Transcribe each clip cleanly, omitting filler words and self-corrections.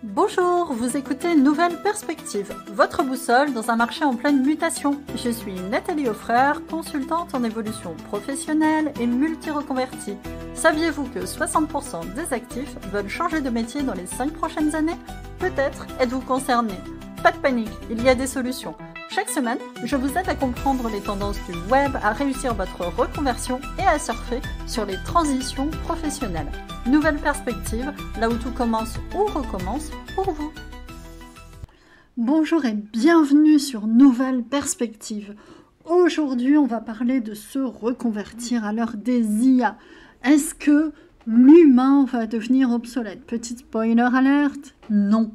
Bonjour, vous écoutez Nouvelle Perspective, votre boussole dans un marché en pleine mutation. Je suis Nathalie Offreur, consultante en évolution professionnelle et multi-reconvertie. Saviez-vous que 60% des actifs veulent changer de métier dans les 5 prochaines années? Peut-être êtes-vous concerné. Pas de panique, il y a des solutions. Chaque semaine, je vous aide à comprendre les tendances du web, à réussir votre reconversion et à surfer sur les transitions professionnelles. Nouvelle perspective, là où tout commence ou recommence pour vous. Bonjour et bienvenue sur Nouvelle Perspective. Aujourd'hui, on va parler de se reconvertir à l'heure des IA. Est-ce que l'humain va devenir obsolète? Petite spoiler alerte, non.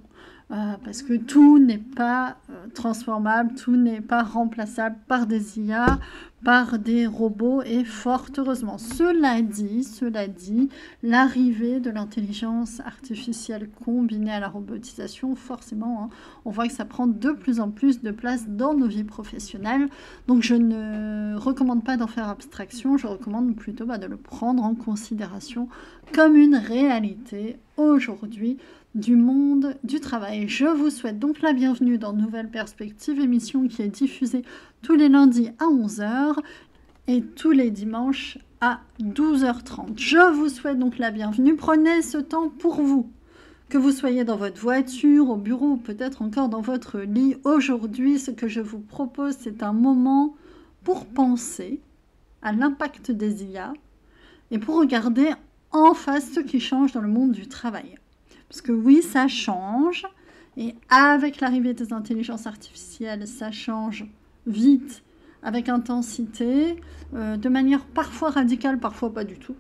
Parce que tout n'est pas transformable, tout n'est pas remplaçable par des IA, par des robots, et fort heureusement. Cela dit, l'arrivée de l'intelligence artificielle combinée à la robotisation, forcément, on voit que ça prend de plus en plus de place dans nos vies professionnelles. Donc je ne recommande pas d'en faire abstraction, je recommande plutôt de le prendre en considération comme une réalité aujourd'hui du monde du travail. Je vous souhaite donc la bienvenue dans Nouvelle Perspective, émission qui est diffusée tous les lundis à 11h et tous les dimanches à 12h30. Je vous souhaite donc la bienvenue. Prenez ce temps pour vous. Que vous soyez dans votre voiture, au bureau ou peut-être encore dans votre lit. Aujourd'hui, ce que je vous propose, c'est un moment pour penser à l'impact des IA et pour regarder en face ce qui change dans le monde du travail. Parce que oui, ça change, et avec l'arrivée des intelligences artificielles, ça change vite, avec intensité, de manière parfois radicale, parfois pas du tout.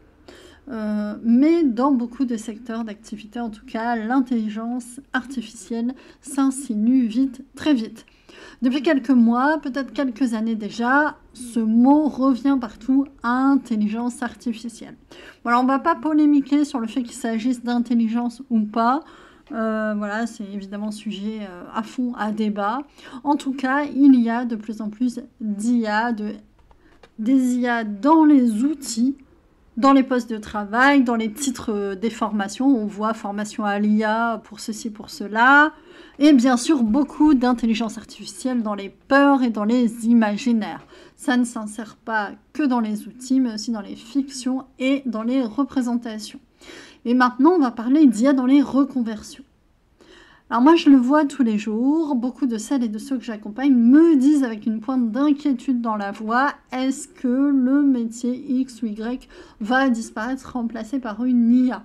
Mais dans beaucoup de secteurs d'activité, en tout cas, l'intelligence artificielle s'insinue vite, très vite. Depuis quelques mois, peut-être quelques années déjà, ce mot revient partout, intelligence artificielle. Voilà, on ne va pas polémiquer sur le fait qu'il s'agisse d'intelligence ou pas. Voilà, c'est évidemment sujet à fond à débat. En tout cas, il y a de plus en plus d'IA, des IA dans les outils, dans les postes de travail, dans les titres des formations. On voit formation à l'IA pour ceci, pour cela. Et bien sûr, beaucoup d'intelligence artificielle dans les peurs et dans les imaginaires. Ça ne s'insère pas que dans les outils, mais aussi dans les fictions et dans les représentations. Et maintenant, on va parler d'IA dans les reconversions. Alors moi, je le vois tous les jours. Beaucoup de celles et de ceux que j'accompagne me disent avec une pointe d'inquiétude dans la voix, est-ce que le métier X ou Y va disparaître, remplacé par une IA?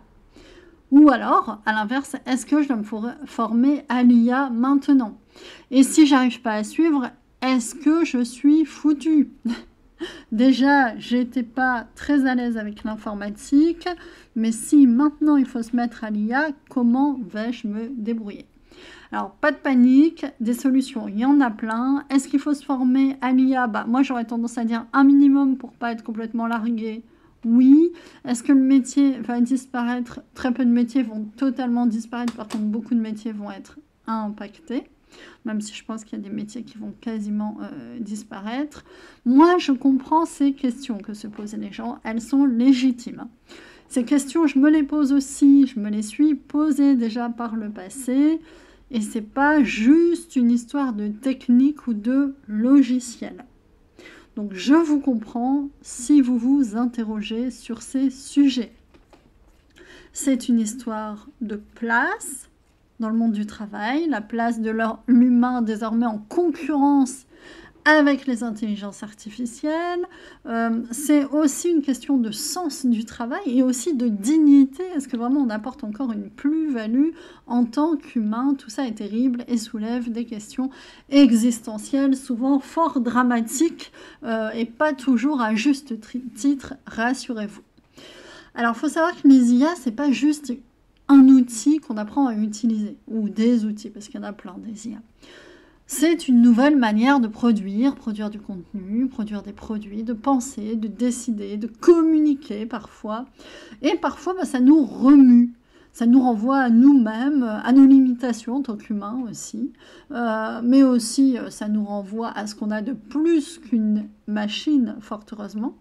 Ou alors, à l'inverse, est-ce que je dois me former à l'IA maintenant? Et si j'arrive pas à suivre, est-ce que je suis foutue? Déjà, j'étais pas très à l'aise avec l'informatique, mais si maintenant il faut se mettre à l'IA, comment vais-je me débrouiller? Alors, pas de panique, des solutions, il y en a plein. Est-ce qu'il faut se former à l'IA? Moi, j'aurais tendance à dire un minimum pour pas être complètement largué. Oui. Est-ce que le métier va disparaître? Très peu de métiers vont totalement disparaître. Par contre, beaucoup de métiers vont être impactés. Même si je pense qu'il y a des métiers qui vont quasiment disparaître. Moi, je comprends ces questions que se posent les gens. Elles sont légitimes. Ces questions, je me les pose aussi. Je me les suis posées déjà par le passé. Et c'est pas juste une histoire de technique ou de logiciel. Donc, je vous comprends si vous vous interrogez sur ces sujets. C'est une histoire de place dans le monde du travail, la place de l'humain désormais en concurrence avec les intelligences artificielles. C'est aussi une question de sens du travail et aussi de dignité. Est-ce que vraiment on apporte encore une plus-value en tant qu'humain? Tout ça est terrible et soulève des questions existentielles, souvent fort dramatiques et pas toujours à juste titre, rassurez-vous. Alors, il faut savoir que les IA, c'est pas juste un outil qu'on apprend à utiliser, ou des outils, parce qu'il y en a plein des IA. C'est une nouvelle manière de produire du contenu, produire des produits, de penser, de décider, de communiquer parfois. Et parfois, ça nous remue. Ça nous renvoie à nous-mêmes, à nos limitations en tant qu'humains aussi, mais aussi ça nous renvoie à ce qu'on a de plus qu'une machine, fort heureusement.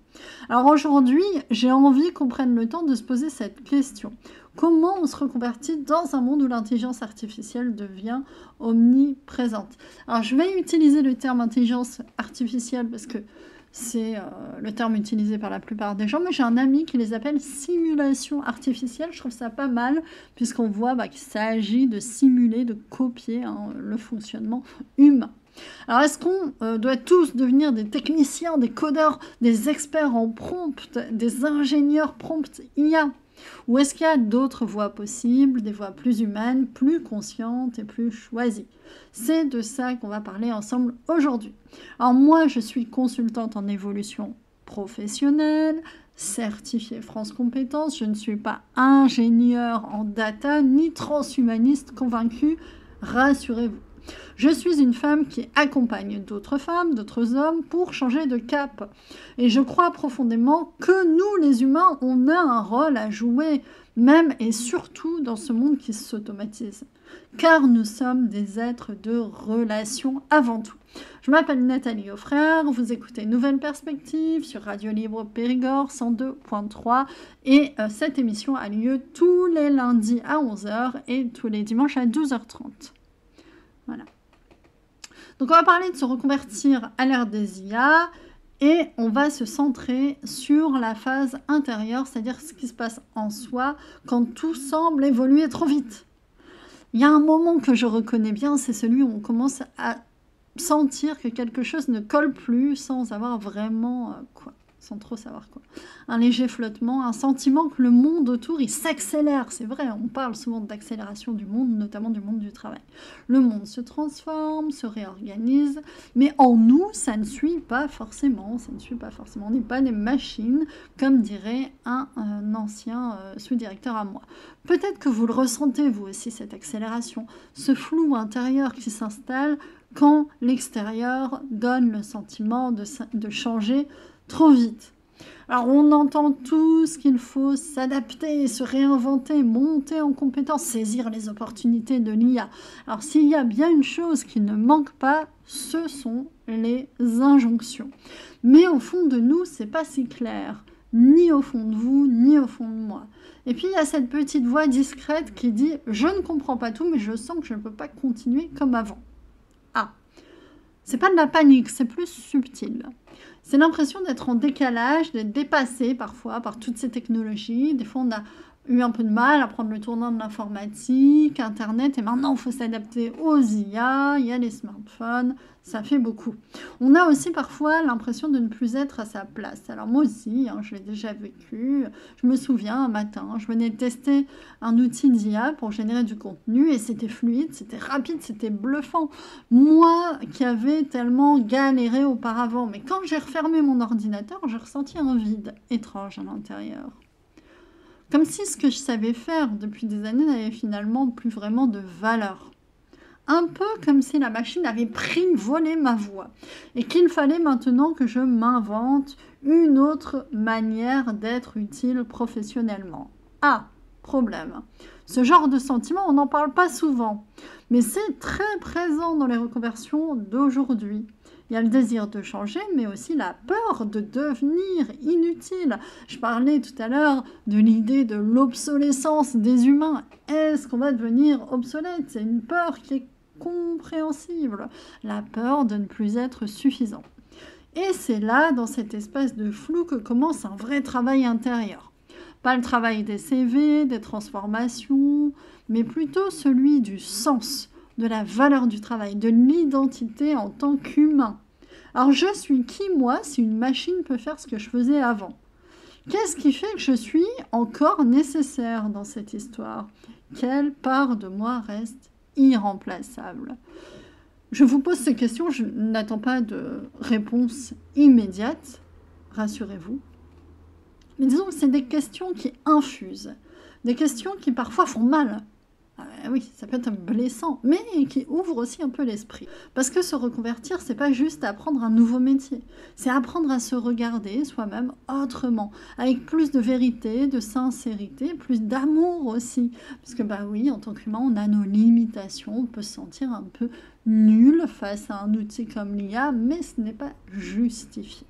Alors aujourd'hui, j'ai envie qu'on prenne le temps de se poser cette question. Comment on se reconvertit dans un monde où l'intelligence artificielle devient omniprésente? Alors je vais utiliser le terme intelligence artificielle parce que c'est le terme utilisé par la plupart des gens, mais j'ai un ami qui les appelle simulation artificielle. Je trouve ça pas mal, puisqu'on voit qu'il s'agit de simuler, de copier le fonctionnement humain. Alors, est-ce qu'on doit tous devenir des techniciens, des codeurs, des experts en prompt, des ingénieurs prompt IA? Ou est-ce qu'il y a d'autres voies possibles, des voies plus humaines, plus conscientes et plus choisies? C'est de ça qu'on va parler ensemble aujourd'hui. Alors moi, je suis consultante en évolution professionnelle, certifiée France Compétences. Je ne suis pas ingénieure en data ni transhumaniste convaincue, rassurez-vous. Je suis une femme qui accompagne d'autres femmes, d'autres hommes pour changer de cap. Et je crois profondément que nous, les humains, on a un rôle à jouer, même et surtout dans ce monde qui s'automatise. Car nous sommes des êtres de relation avant tout. Je m'appelle Nathalie Offrère, vous écoutez Nouvelle Perspective sur Radio Libre Périgord 102.3 et cette émission a lieu tous les lundis à 11h et tous les dimanches à 12h30. Voilà. Donc on va parler de se reconvertir à l'ère des IA et on va se centrer sur la phase intérieure, c'est-à-dire ce qui se passe en soi quand tout semble évoluer trop vite. Il y a un moment que je reconnais bien, c'est celui où on commence à sentir que quelque chose ne colle plus sans avoir vraiment sans trop savoir quoi. Un léger flottement, un sentiment que le monde autour, il s'accélère. C'est vrai, on parle souvent d'accélération du monde, notamment du monde du travail. Le monde se transforme, se réorganise, mais en nous, ça ne suit pas forcément. On n'est pas des machines, comme dirait un ancien sous-directeur à moi. Peut-être que vous le ressentez, vous aussi, cette accélération, ce flou intérieur qui s'installe quand l'extérieur donne le sentiment de changer trop vite. Alors on entend tous qu'il faut s'adapter, se réinventer, monter en compétence, saisir les opportunités de l'IA. Alors s'il y a bien une chose qui ne manque pas, ce sont les injonctions. Mais au fond de nous, c'est pas si clair, ni au fond de vous, ni au fond de moi. Et puis il y a cette petite voix discrète qui dit « Je ne comprends pas tout, mais je sens que je ne peux pas continuer comme avant. » Ah, c'est pas de la panique, c'est plus subtil. C'est l'impression d'être en décalage, d'être dépassé parfois par toutes ces technologies. Des fois, on a eu un peu de mal à prendre le tournant de l'informatique, Internet, et maintenant, il faut s'adapter aux IA, il y a les smartphones, ça fait beaucoup. On a aussi parfois l'impression de ne plus être à sa place. Alors moi aussi, je l'ai déjà vécu. Je me souviens, un matin, je venais de tester un outil d'IA pour générer du contenu, et c'était fluide, c'était rapide, c'était bluffant. Moi qui avais tellement galéré auparavant, mais quand j'ai refermé mon ordinateur, j'ai ressenti un vide étrange à l'intérieur. Comme si ce que je savais faire depuis des années n'avait finalement plus vraiment de valeur. Un peu comme si la machine avait volé ma voix et qu'il fallait maintenant que je m'invente une autre manière d'être utile professionnellement. Ah, problème. Ce genre de sentiment, on n'en parle pas souvent, mais c'est très présent dans les reconversions d'aujourd'hui. Il y a le désir de changer, mais aussi la peur de devenir inutile. Je parlais tout à l'heure de l'idée de l'obsolescence des humains. Est-ce qu'on va devenir obsolète? C'est une peur qui est compréhensible. La peur de ne plus être suffisant. Et c'est là, dans cet espace de flou, que commence un vrai travail intérieur. Pas le travail des CV, des transformations, mais plutôt celui du sens, de la valeur du travail, de l'identité en tant qu'humain. Alors je suis qui moi si une machine peut faire ce que je faisais avant? Qu'est-ce qui fait que je suis encore nécessaire dans cette histoire? Quelle part de moi reste irremplaçable? Je vous pose ces questions, je n'attends pas de réponse immédiate, rassurez-vous. Mais disons que c'est des questions qui infusent, des questions qui parfois font mal. Oui, ça peut être blessant, mais qui ouvre aussi un peu l'esprit. Parce que se reconvertir, c'est pas juste apprendre un nouveau métier, c'est apprendre à se regarder soi-même autrement, avec plus de vérité, de sincérité, plus d'amour aussi. Parce que bah oui, en tant qu'humain, on a nos limitations, on peut se sentir un peu nul face à un outil comme l'IA, mais ce n'est pas justifié.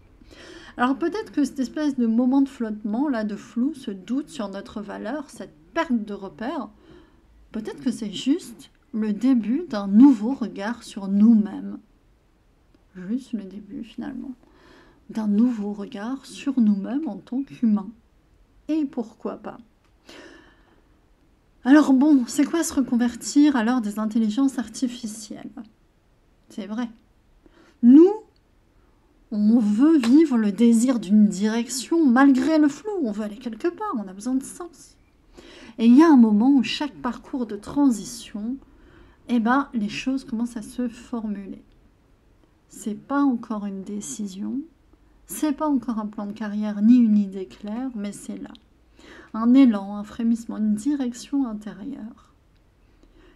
Alors peut-être que cette espèce de moment de flottement, là, de flou, ce doute sur notre valeur, cette perte de repère, peut-être que c'est juste le début d'un nouveau regard sur nous-mêmes. Juste le début, finalement, d'un nouveau regard sur nous-mêmes en tant qu'humains. Et pourquoi pas? Alors bon, c'est quoi se reconvertir à l'heure des intelligences artificielles? C'est vrai. Nous, on veut vivre le désir d'une direction malgré le flou. On veut aller quelque part, on a besoin de sens. Et il y a un moment où chaque parcours de transition, les choses commencent à se formuler. C'est pas encore une décision, c'est pas encore un plan de carrière ni une idée claire, mais c'est là. Un élan, un frémissement, une direction intérieure.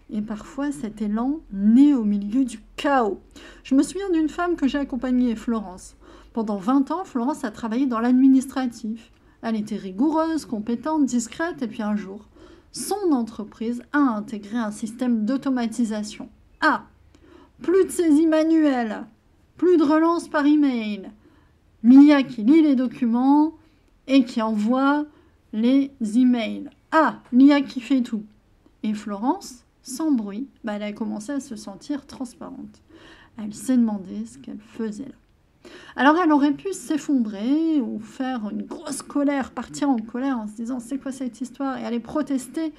Et parfois, cet élan naît au milieu du chaos. Je me souviens d'une femme que j'ai accompagnée, Florence. Pendant 20 ans, Florence a travaillé dans l'administratif. Elle était rigoureuse, compétente, discrète, et puis un jour, son entreprise a intégré un système d'automatisation. Ah, plus de saisie manuelle, plus de relance par email. L'IA qui lit les documents et qui envoie les emails. Ah, l'IA qui fait tout. Et Florence, sans bruit, elle a commencé à se sentir transparente. Elle s'est demandé ce qu'elle faisait là. Alors elle aurait pu s'effondrer ou faire une grosse colère, partir en colère en se disant c'est quoi cette histoire et aller protester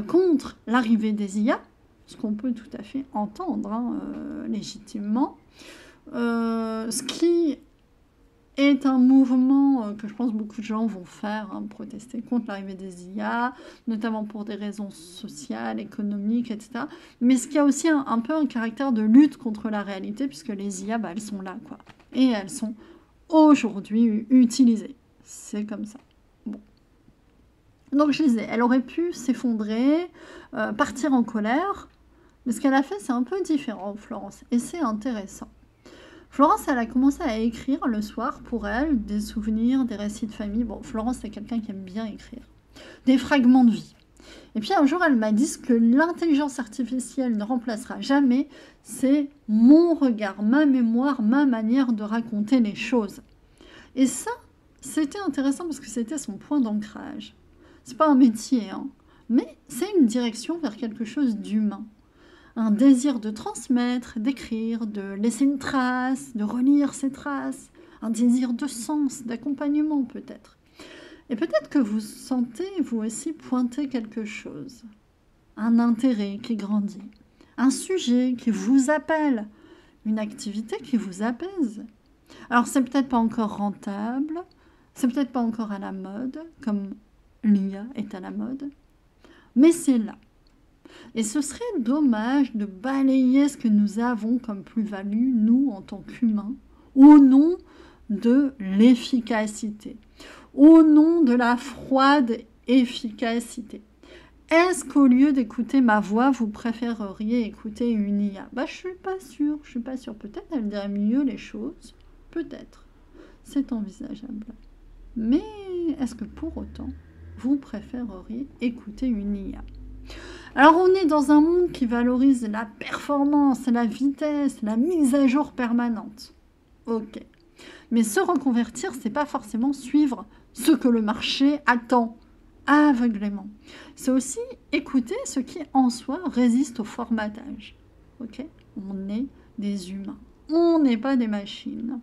contre l'arrivée des IA, ce qu'on peut tout à fait entendre légitimement. Ce qui est un mouvement que je pense beaucoup de gens vont faire, protester contre l'arrivée des IA, notamment pour des raisons sociales, économiques, etc. Mais ce qui a aussi un peu un caractère de lutte contre la réalité, puisque les IA, elles sont là, quoi. Et elles sont aujourd'hui utilisées. C'est comme ça. Bon. Donc je disais, elle aurait pu s'effondrer, partir en colère, mais ce qu'elle a fait, c'est un peu différent, Florence, et c'est intéressant. Florence, elle a commencé à écrire le soir pour elle des souvenirs, des récits de famille. Bon, Florence, c'est quelqu'un qui aime bien écrire. Des fragments de vie. Et puis un jour, elle m'a dit ce que l'intelligence artificielle ne remplacera jamais, c'est mon regard, ma mémoire, ma manière de raconter les choses. Et ça, c'était intéressant parce que c'était son point d'ancrage. C'est pas un métier, mais c'est une direction vers quelque chose d'humain. Un désir de transmettre, d'écrire, de laisser une trace, de relire ces traces, un désir de sens, d'accompagnement peut-être. Et peut-être que vous sentez, vous aussi, pointer quelque chose. Un intérêt qui grandit, un sujet qui vous appelle, une activité qui vous apaise. Alors c'est peut-être pas encore rentable, c'est peut-être pas encore à la mode, comme l'IA est à la mode, mais c'est là. Et ce serait dommage de balayer ce que nous avons comme plus-value, nous, en tant qu'humains, au nom de l'efficacité, au nom de la froide efficacité. Est-ce qu'au lieu d'écouter ma voix, vous préféreriez écouter une IA? Je suis pas sûre. Peut-être elle dirait mieux les choses. Peut-être. C'est envisageable. Mais est-ce que pour autant, vous préféreriez écouter une IA? Alors on est dans un monde qui valorise la performance, la vitesse, la mise à jour permanente. Ok. Mais se reconvertir, c'est pas forcément suivre ce que le marché attend aveuglément. C'est aussi écouter ce qui en soi résiste au formatage. Ok. On est des humains. On n'est pas des machines.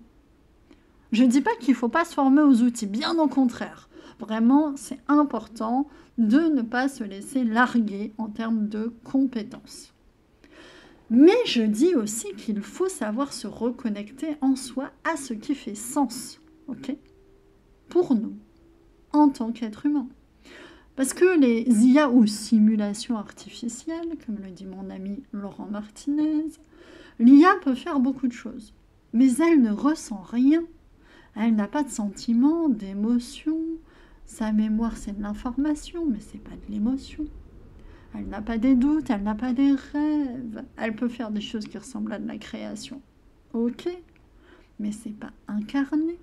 Je ne dis pas qu'il ne faut pas se former aux outils, bien au contraire. Vraiment, c'est important de ne pas se laisser larguer en termes de compétences. Mais je dis aussi qu'il faut savoir se reconnecter en soi à ce qui fait sens, ok, pour nous, en tant qu'être humain. Parce que les IA ou simulations artificielles, comme le dit mon ami Laurent Martinez, l'IA peut faire beaucoup de choses, mais elle ne ressent rien. Elle n'a pas de sentiment, d'émotion. Sa mémoire, c'est de l'information, mais c'est pas de l'émotion. Elle n'a pas des doutes, elle n'a pas des rêves. Elle peut faire des choses qui ressemblent à de la création. Ok, mais c'est pas incarné.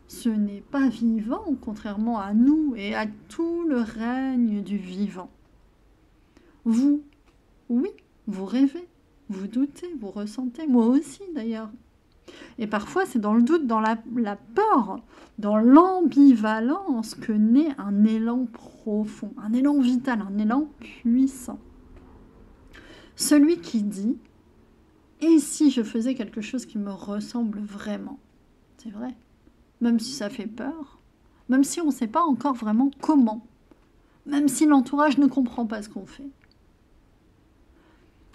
Ce n'est pas vivant, contrairement à nous et à tout le règne du vivant. Vous, oui, vous rêvez, vous doutez, vous ressentez, moi aussi d'ailleurs. Et parfois, c'est dans le doute, dans la peur, dans l'ambivalence que naît un élan profond, un élan vital, un élan puissant. Celui qui dit « Et si je faisais quelque chose qui me ressemble vraiment ?» C'est vrai, même si ça fait peur, même si on ne sait pas encore vraiment comment, même si l'entourage ne comprend pas ce qu'on fait.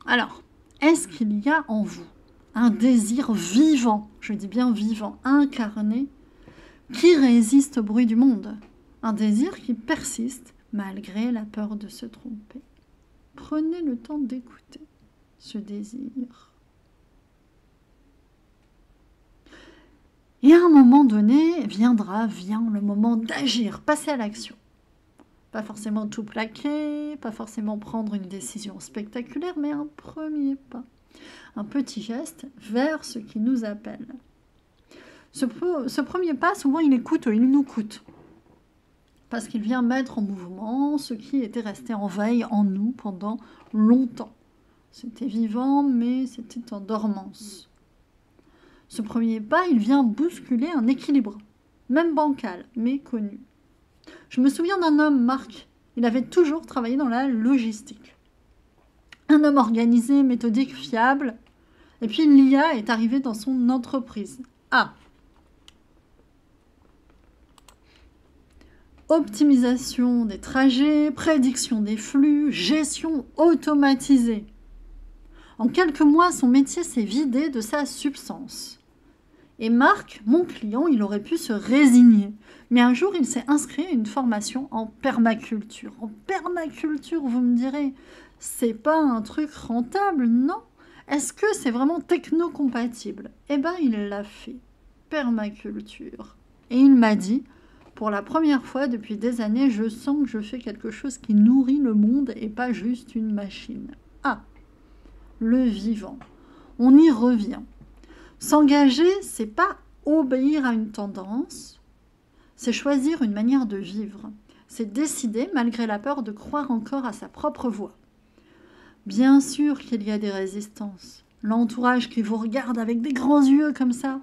Alors, est-ce qu'il y a en vous un désir vivant, je dis bien vivant, incarné, qui résiste au bruit du monde? Un désir qui persiste malgré la peur de se tromper. Prenez le temps d'écouter ce désir. Et à un moment donné, vient le moment d'agir, passer à l'action. Pas forcément tout plaquer, pas forcément prendre une décision spectaculaire, mais un premier pas. Un petit geste vers ce qui nous appelle. Ce premier pas, souvent, il nous coûte. Parce qu'il vient mettre en mouvement ce qui était resté en veille en nous pendant longtemps. C'était vivant, mais c'était en dormance. Ce premier pas, il vient bousculer un équilibre, même bancal, mais connu. Je me souviens d'un homme, Marc, il avait toujours travaillé dans la logistique. Un homme organisé, méthodique, fiable. Et puis l'IA est arrivée dans son entreprise. Optimisation des trajets, prédiction des flux, gestion automatisée. En quelques mois, son métier s'est vidé de sa substance. Et Marc, mon client, il aurait pu se résigner. Mais un jour, il s'est inscrit à une formation en permaculture. En permaculture, vous me direz, c'est pas un truc rentable, non? Est-ce que c'est vraiment techno-compatible? Eh bien, il l'a fait. Permaculture. Et il m'a dit, pour la première fois depuis des années, je sens que je fais quelque chose qui nourrit le monde et pas juste une machine. Le vivant. On y revient. S'engager, c'est pas obéir à une tendance, c'est choisir une manière de vivre. C'est décider, malgré la peur, de croire encore à sa propre voie. Bien sûr qu'il y a des résistances. L'entourage qui vous regarde avec des grands yeux comme ça.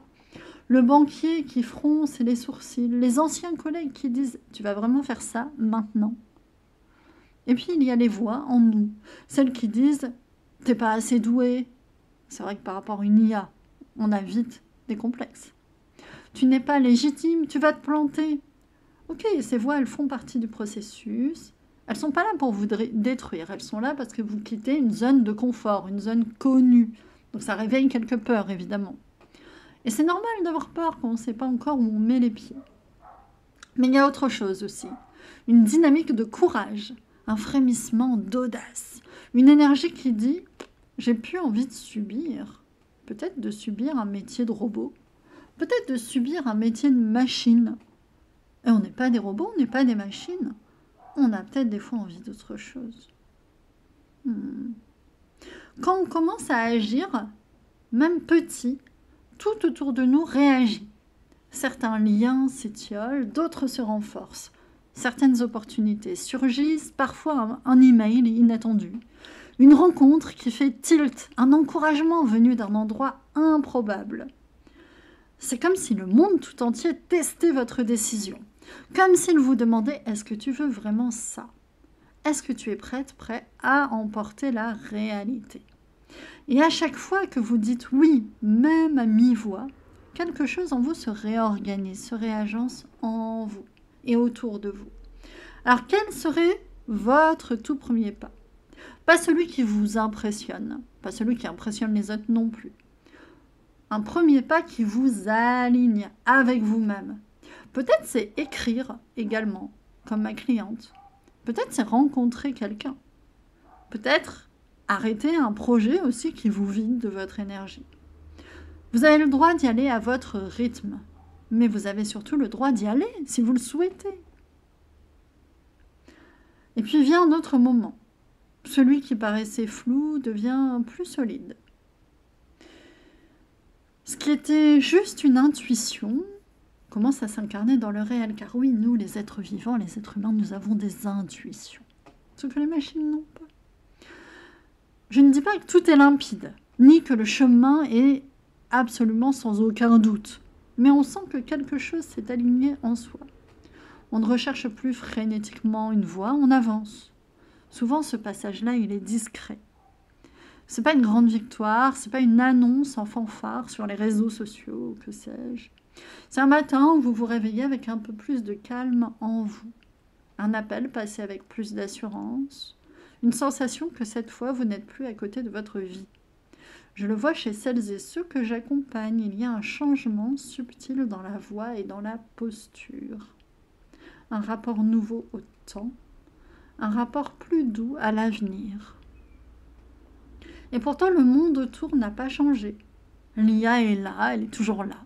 Le banquier qui fronce les sourcils. Les anciens collègues qui disent « Tu vas vraiment faire ça maintenant ?» Et puis il y a les voix en nous. Celles qui disent « T'es pas assez doué ». C'est vrai que par rapport à une IA, on a vite des complexes. Tu n'es pas légitime, tu vas te planter. Ok, ces voix, elles font partie du processus. Elles ne sont pas là pour vous détruire. Elles sont là parce que vous quittez une zone de confort, une zone connue. Donc ça réveille quelques peurs, évidemment. Et c'est normal d'avoir peur quand on ne sait pas encore où on met les pieds. Mais il y a autre chose aussi. Une dynamique de courage, un frémissement d'audace. Une énergie qui dit « J'ai plus envie de subir ». Peut-être de subir un métier de robot. Peut-être de subir un métier de machine. Et on n'est pas des robots, on n'est pas des machines. On a peut-être des fois envie d'autre chose. Quand on commence à agir, même petit, tout autour de nous réagit. Certains liens s'étiolent, d'autres se renforcent. Certaines opportunités surgissent, parfois un email inattendu. Une rencontre qui fait tilt, un encouragement venu d'un endroit improbable. C'est comme si le monde tout entier testait votre décision. Comme s'il vous demandait « Est-ce que tu veux vraiment ça ? Est-ce que tu es prêt à emporter la réalité ?» Et à chaque fois que vous dites oui, même à mi-voix, quelque chose en vous se réorganise, se réagence en vous et autour de vous. Alors quel serait votre tout premier pas ? Pas celui qui vous impressionne, pas celui qui impressionne les autres non plus. Un premier pas qui vous aligne avec vous-même. Peut-être c'est écrire également, comme ma cliente. Peut-être c'est rencontrer quelqu'un. Peut-être arrêter un projet aussi qui vous vide de votre énergie. Vous avez le droit d'y aller à votre rythme, mais vous avez surtout le droit d'y aller si vous le souhaitez. Et puis vient un autre moment. Celui qui paraissait flou devient plus solide. Ce qui était juste une intuition commence à s'incarner dans le réel, car oui, nous, les êtres vivants, les êtres humains, nous avons des intuitions, ce que les machines n'ont pas. Je ne dis pas que tout est limpide, ni que le chemin est absolument sans aucun doute, mais on sent que quelque chose s'est aligné en soi. On ne recherche plus frénétiquement une voie, on avance. Souvent, ce passage-là, il est discret. C'est pas une grande victoire, c'est pas une annonce en fanfare sur les réseaux sociaux, que sais-je. C'est un matin où vous vous réveillez avec un peu plus de calme en vous. Un appel passé avec plus d'assurance. Une sensation que cette fois, vous n'êtes plus à côté de votre vie. Je le vois chez celles et ceux que j'accompagne. Il y a un changement subtil dans la voix et dans la posture. Un rapport nouveau au temps. Un rapport plus doux à l'avenir. Et pourtant, le monde autour n'a pas changé. L'IA est là, elle est toujours là.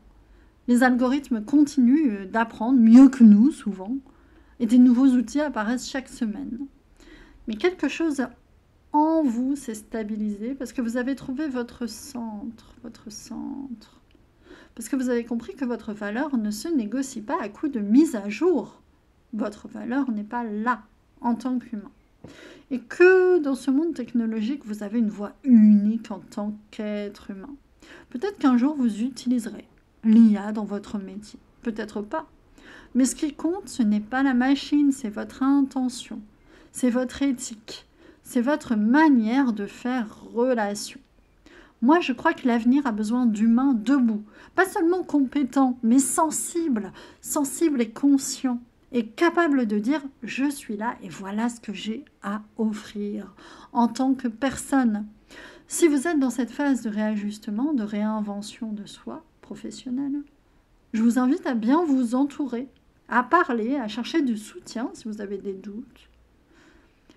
Les algorithmes continuent d'apprendre mieux que nous, souvent, et des nouveaux outils apparaissent chaque semaine. Mais quelque chose en vous s'est stabilisé parce que vous avez trouvé votre centre. Parce que vous avez compris que votre valeur ne se négocie pas à coup de mise à jour. Votre valeur n'est pas là, en tant qu'humain. Et que dans ce monde technologique, vous avez une voix unique en tant qu'être humain. Peut-être qu'un jour, vous utiliserez l'IA dans votre métier. Peut-être pas. Mais ce qui compte, ce n'est pas la machine, c'est votre intention. C'est votre éthique. C'est votre manière de faire relation. Moi, je crois que l'avenir a besoin d'humains debout. Pas seulement compétents, mais sensibles et conscients. Et capables de dire « je suis là et voilà ce que j'ai à offrir » en tant que personne. Si vous êtes dans cette phase de réajustement, de réinvention de soi professionnelle, je vous invite à bien vous entourer, à parler, à chercher du soutien si vous avez des doutes.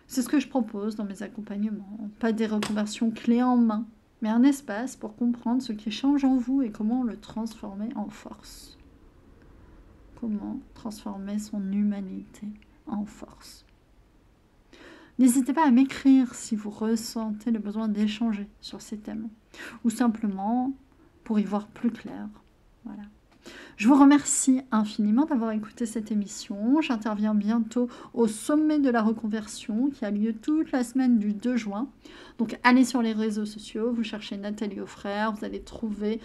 C'est ce que je propose dans mes accompagnements. Pas des reconversions clés en main, mais un espace pour comprendre ce qui change en vous et comment le transformer en force. Comment transformer son humanité en force. N'hésitez pas à m'écrire si vous ressentez le besoin d'échanger sur ces thèmes ou simplement pour y voir plus clair. Voilà. Je vous remercie infiniment d'avoir écouté cette émission. J'interviens bientôt au sommet de la reconversion qui a lieu toute la semaine du 2 juin. Donc allez sur les réseaux sociaux, vous cherchez Nathalie Auffrère, vous allez trouver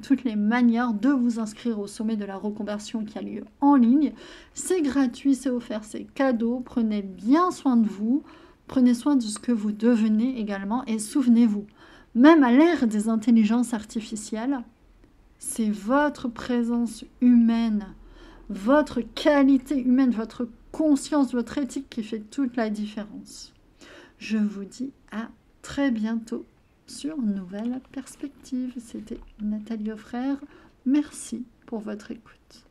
toutes les manières de vous inscrire au sommet de la reconversion qui a lieu en ligne. C'est gratuit, c'est offert, c'est cadeau. Prenez bien soin de vous, prenez soin de ce que vous devenez également et souvenez-vous, même à l'ère des intelligences artificielles, c'est votre présence humaine, votre qualité humaine, votre conscience, votre éthique qui fait toute la différence. Je vous dis à très bientôt sur Nouvelle Perspective. C'était Nathalie Auffrère. Merci pour votre écoute.